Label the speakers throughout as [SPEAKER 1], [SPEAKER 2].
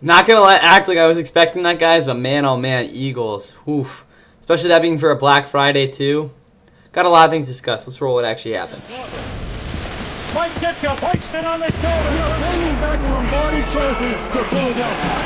[SPEAKER 1] Not gonna act like I was expecting that, guys, but man, oh man, Eagles. Oof. Especially that being for a Black Friday too. Got a lot of things to discuss. Let's roll what actually happened.
[SPEAKER 2] Mike Ditka hoisted on the shoulder. Bringing back Lombardi trophies to Philadelphia.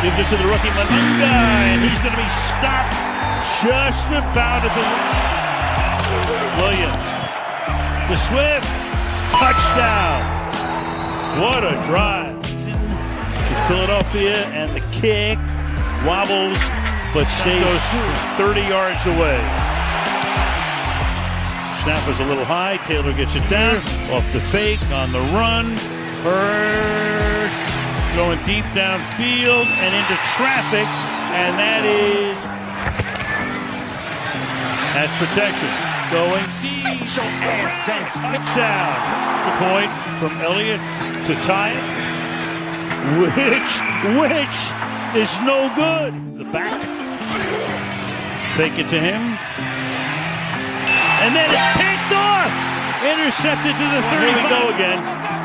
[SPEAKER 2] Gives it to the rookie Manunga, and he's going to be stopped just about at the Williams. To Swift, touchdown. What a drive. To Philadelphia, and the kick wobbles, but stays 30 yards away. Snap is a little high. Taylor gets it down off the fake on the run. Hurst going deep downfield and into traffic, and that is has protection. Going deep. Touchdown. The point from Elliott to tie it, which is no good. The back. Fake it to him. And then it's picked off. Intercepted to the 30. Here we go again.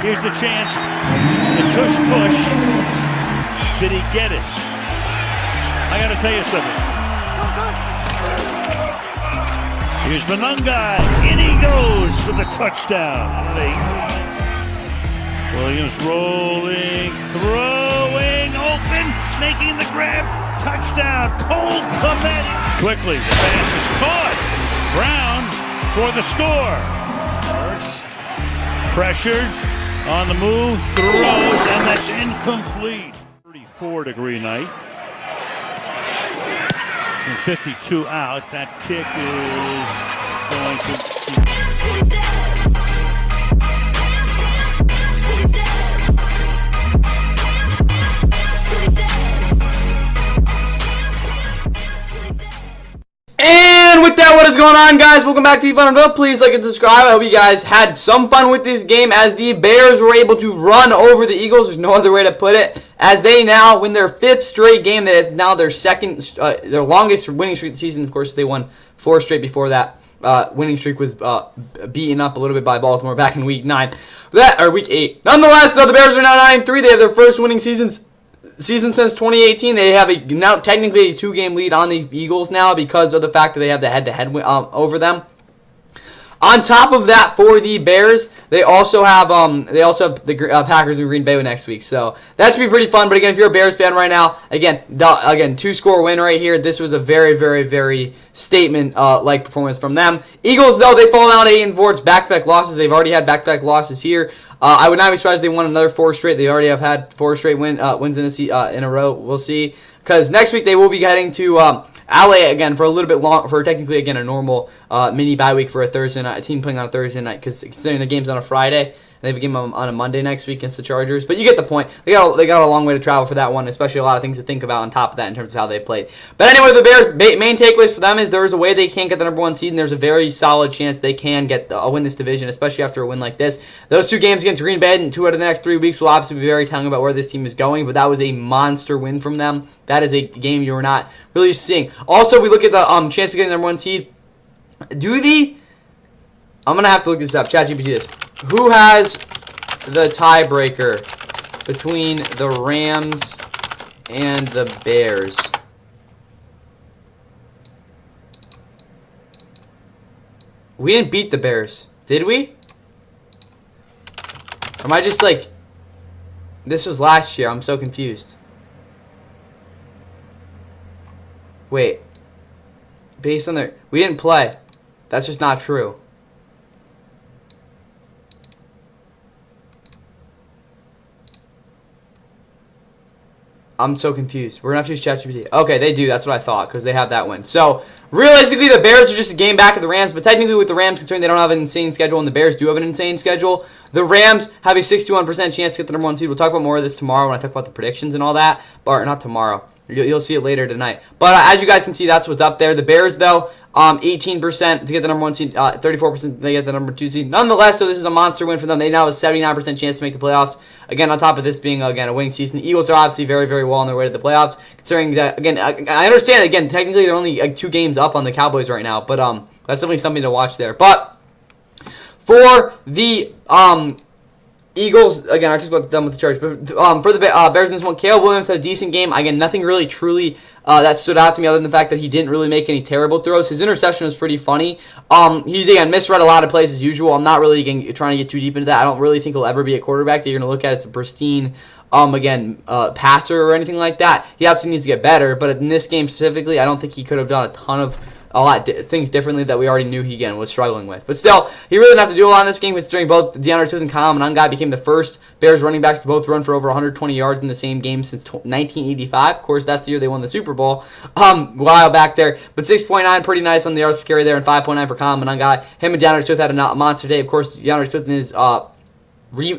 [SPEAKER 2] Here's the chance. The tush push. Did he get it? I got to tell you something. Here's Manunga. In he goes for the touchdown. Williams rolling, throwing, open, making the grab. Touchdown. Cole Kmet. Quickly, the pass is caught. Brown for the score. Pressured. On the move, throws, and that's incomplete. 34-degree night. And 52 out. That kick is going to...
[SPEAKER 1] And with that, what is going on, guys? Welcome back to the Fun and Vote. Please like and subscribe. I hope you guys had some fun with this game as the Bears were able to run over the Eagles. There's no other way to put it. As they now win their 5th straight game. That is now their their longest winning streak of the season. Of course, they won 4 straight before that. Winning streak was beaten up a little bit by Baltimore back in Week 9. Week 8. Nonetheless, though, the Bears are now 9-3. They have their first winning season since 2018. They have now technically a 2-game lead on the Eagles now because of the fact that they have the head-to-head over them. On top of that, for the Bears, they also have the Packers and Green Bay next week. So that should be pretty fun. But again, if you're a Bears fan right now, again, 2-score win right here. This was a very, very, very statement-like performance from them. Eagles, though, they fall down 8-4. It's back-to-back losses. They've already had back-to-back losses here. I would not be surprised if they won another 4 straight. They already have had 4 straight wins in a row. We'll see. Because next week they will be heading to LA again for a little bit long, for technically again a normal mini bye week for a Thursday night, a team playing on a Thursday night, because considering the game's on a Friday, and they have a game on a Monday next week against the Chargers. But you get the point. They got a long way to travel for that one, especially a lot of things to think about on top of that in terms of how they played. But anyway, the Bears' main takeaways for them is there's a way they can't get the number 1 seed, and there's a very solid chance they can win this division, especially after a win like this. Those 2 games against Green Bay and 2 out of the next 3 weeks will obviously be very telling about where this team is going, but that was a monster win from them. That is a game you're not really seeing. Also, we look at the chance to get the number 1 seed. I'm going to have to look this up. ChatGPT this. Who has the tiebreaker between the Rams and the Bears? We didn't beat the Bears, did we? Or am I just like... This was last year. I'm so confused. Wait. Based on their... We didn't play. That's just not true. I'm so confused. We're going to have to use ChatGPT. Okay, they do. That's what I thought, because they have that win. So, realistically, the Bears are just a game back of the Rams, but technically with the Rams concerned, they don't have an insane schedule, and the Bears do have an insane schedule. The Rams have a 61% chance to get the number 1 seed. We'll talk about more of this tomorrow when I talk about the predictions and all that. Or not tomorrow. You'll see it later tonight. But as you guys can see, that's what's up there. The Bears, though, 18% to get the number 1 seed, 34% they get the number 2 seed. Nonetheless, so this is a monster win for them. They now have a 79% chance to make the playoffs. Again, on top of this being, again, a winning season. The Eagles are obviously very, very well on their way to the playoffs. Considering that, again, I understand, again, technically they're only 2 games up on the Cowboys right now. But that's definitely something to watch there. But for the Eagles, again, I just got done with the Chargers. But for the Bears in this one, Caleb Williams had a decent game. Again, nothing really truly that stood out to me other than the fact that he didn't really make any terrible throws. His interception was pretty funny. He, again, misread a lot of plays as usual. I'm not really trying to get too deep into that. I don't really think he'll ever be a quarterback that you're going to look at as a pristine, passer or anything like that. He absolutely needs to get better. But in this game specifically, I don't think he could have done things differently that we already knew he, again, was struggling with. But still, he really didn't have to do a lot in this game, considering both DeAndre Swift and Kyle Monangai became the first Bears running backs to both run for over 120 yards in the same game since 1985. Of course, that's the year they won the Super Bowl, a while back there. But 6.9, pretty nice on the yards per carry there, and 5.9 for Kyle Monangai. Him and DeAndre Swift had a monster day. Of course, DeAndre Swift in his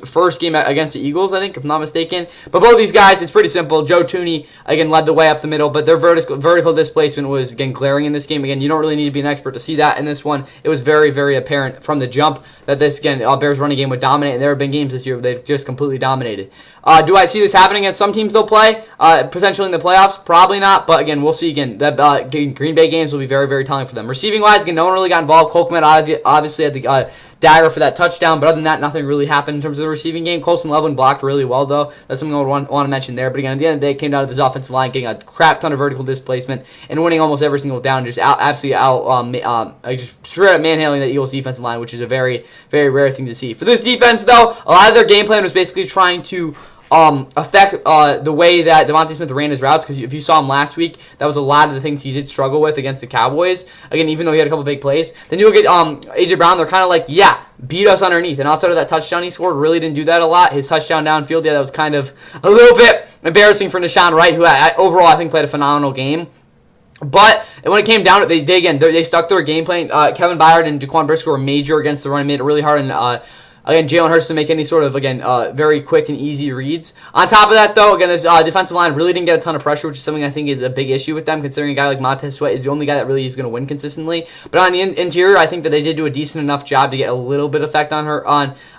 [SPEAKER 1] first game against the Eagles, I think, if I'm not mistaken. But both these guys, it's pretty simple. Joe Tooney, again, led the way up the middle, but their vertical displacement was, again, glaring in this game. Again, you don't really need to be an expert to see that in this one. It was very, very apparent from the jump that this, again, Bears running game would dominate, and there have been games this year where they've just completely dominated. Do I see this happening against some teams they'll play, potentially in the playoffs? Probably not, but again, we'll see. Again, that Green Bay games will be very, very telling for them. Receiving-wise, again, no one really got involved. Cole Kmet obviously had the dagger for that touchdown, but other than that, nothing really happened in terms of the receiving game. Colson Loveland blocked really well, though. That's something I would want to mention there. But again, at the end of the day, it came down to this offensive line getting a crap ton of vertical displacement and winning almost every single down, just absolutely just straight up manhandling the Eagles defensive line, which is a very, very rare thing to see. For this defense, though, a lot of their game plan was basically trying to affect the way that Devontae Smith ran his routes, because if you saw him last week, that was a lot of the things he did struggle with against the Cowboys. Again, even though he had a couple big plays. Then you'll get A.J. Brown, they're kind of like, yeah, beat us underneath. And outside of that touchdown he scored, really didn't do that a lot. His touchdown downfield, yeah, that was kind of a little bit embarrassing for Nashawn Wright, who overall I think played a phenomenal game. But when it came down to it, they stuck to their game plan. Kevin Byard and Daquan Briscoe were major against the run and made it really hard, and again, Jalen Hurts to make any sort of, very quick and easy reads. On top of that, though, again, this defensive line really didn't get a ton of pressure, which is something I think is a big issue with them, considering a guy like Montez Sweat is the only guy that really is going to win consistently. But on the interior, I think that they did do a decent enough job to get a little bit of effect on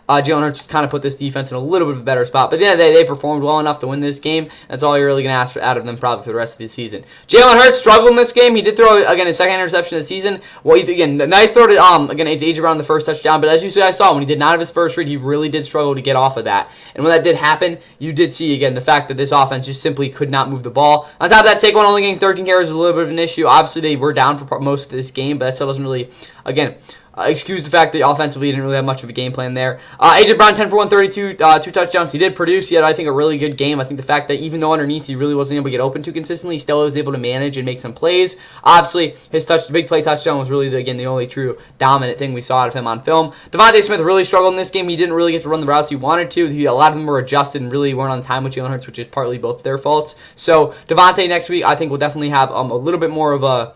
[SPEAKER 1] Jalen Hurts to kind of put this defense in a little bit of a better spot. But at the end of the day, they performed well enough to win this game. That's all you're really going to ask out of them probably for the rest of the season. Jalen Hurts struggled in this game. He did throw, again, his second interception of the season. Well, again, nice throw to, A.J. Brown the first touchdown. But as you guys saw, when he did not have his first read, he really did struggle to get off of that. And when that did happen, you did see, again, the fact that this offense just simply could not move the ball. On top of that, Saquon only getting 13 carries was a little bit of an issue. Obviously, they were down for most of this game, but that still doesn't really, again, excuse the fact that offensively he didn't really have much of a game plan there. A.J. Brown, 10 for 132, 2 touchdowns. He did produce. He had, I think, a really good game. I think the fact that even though underneath he really wasn't able to get open too consistently, he still was able to manage and make some plays. Obviously, his big play touchdown was really, the only true dominant thing we saw out of him on film. Devontae Smith really struggled in this game. He didn't really get to run the routes he wanted to. A lot of them were adjusted and really weren't on time with Jalen Hurts, which is partly both their faults. So Devontae next week, I think, will definitely have a little bit more of a,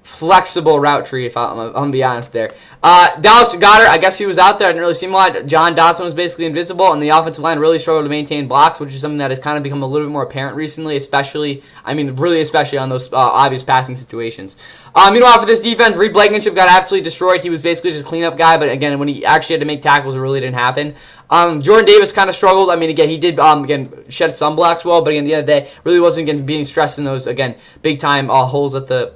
[SPEAKER 1] flexible route tree, if I'm going to be honest there. Dallas Goedert, I guess he was out there. I didn't really see him a lot. John Dotson was basically invisible, and the offensive line really struggled to maintain blocks, which is something that has kind of become a little bit more apparent recently, especially on those obvious passing situations. Meanwhile, for this defense, Reed Blankenship got absolutely destroyed. He was basically just a cleanup guy, but again, when he actually had to make tackles, it really didn't happen. Jordan Davis kind of struggled. Again, he did, shed some blocks well, but again, at the end of the day, really wasn't being stressed in those, big-time holes that the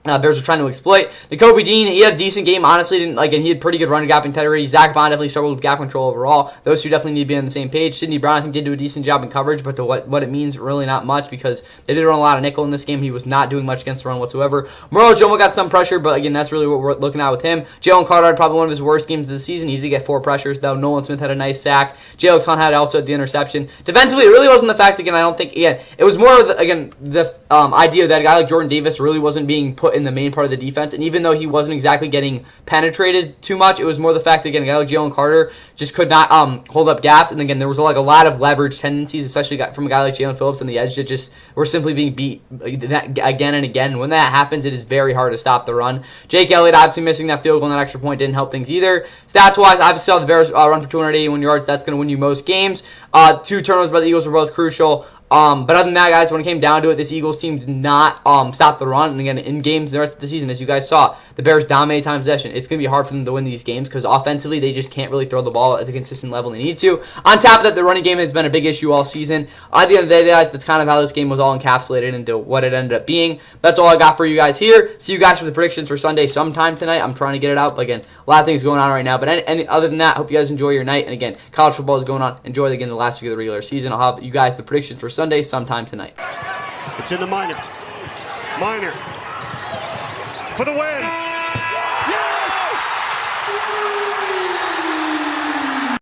[SPEAKER 1] Bears were trying to exploit. Nakobe Dean, he had a decent game. Honestly, he had pretty good run gap integrity. Zach Bond definitely struggled with gap control overall. Those two definitely need to be on the same page. Sidney Brown, I think, did do a decent job in coverage, but to what it means, really not much, because they did run a lot of nickel in this game. He was not doing much against the run whatsoever. Merle Jomo got some pressure, but again, that's really what we're looking at with him. Jalen Carter had probably one of his worst games of the season. He did get 4 pressures, though. Nolan Smith had a nice sack. Jalen Hunt had also the interception. Defensively, it really wasn't the fact, I don't think, it was more of the idea that a guy like Jordan Davis really wasn't being put in the main part of the defense. And even though he wasn't exactly getting penetrated too much, it was more the fact that, again, a guy like Jalen Carter just could not hold up gaps. And again, there was a lot of leverage tendencies, especially from a guy like Jalen Phillips on the edge that just were simply being beat again and again. When that happens, it is very hard to stop the run. Jake Elliott obviously missing that field goal and that extra point didn't help things either. Stats-wise, obviously saw the Bears run for 281 yards. That's going to win you most games. 2 turnovers by the Eagles were both crucial. But other than that, guys, when it came down to it, this Eagles team did not stop the run. And again, in games the rest of the season, as you guys saw, the Bears dominated time possession. It's going to be hard for them to win these games because offensively, they just can't really throw the ball at the consistent level they need to. On top of that, the running game has been a big issue all season. At the end of the day, guys, that's kind of how this game was all encapsulated into what it ended up being. That's all I got for you guys here. See you guys for the predictions for Sunday sometime tonight. I'm trying to get it out. But again, a lot of things going on right now. But any other than that, hope you guys enjoy your night. And again, college football is going on. Enjoy, again, the last week of the regular season. I'll have you guys the predictions for Sunday sometime tonight.
[SPEAKER 3] It's in the minor. Minor. For the win.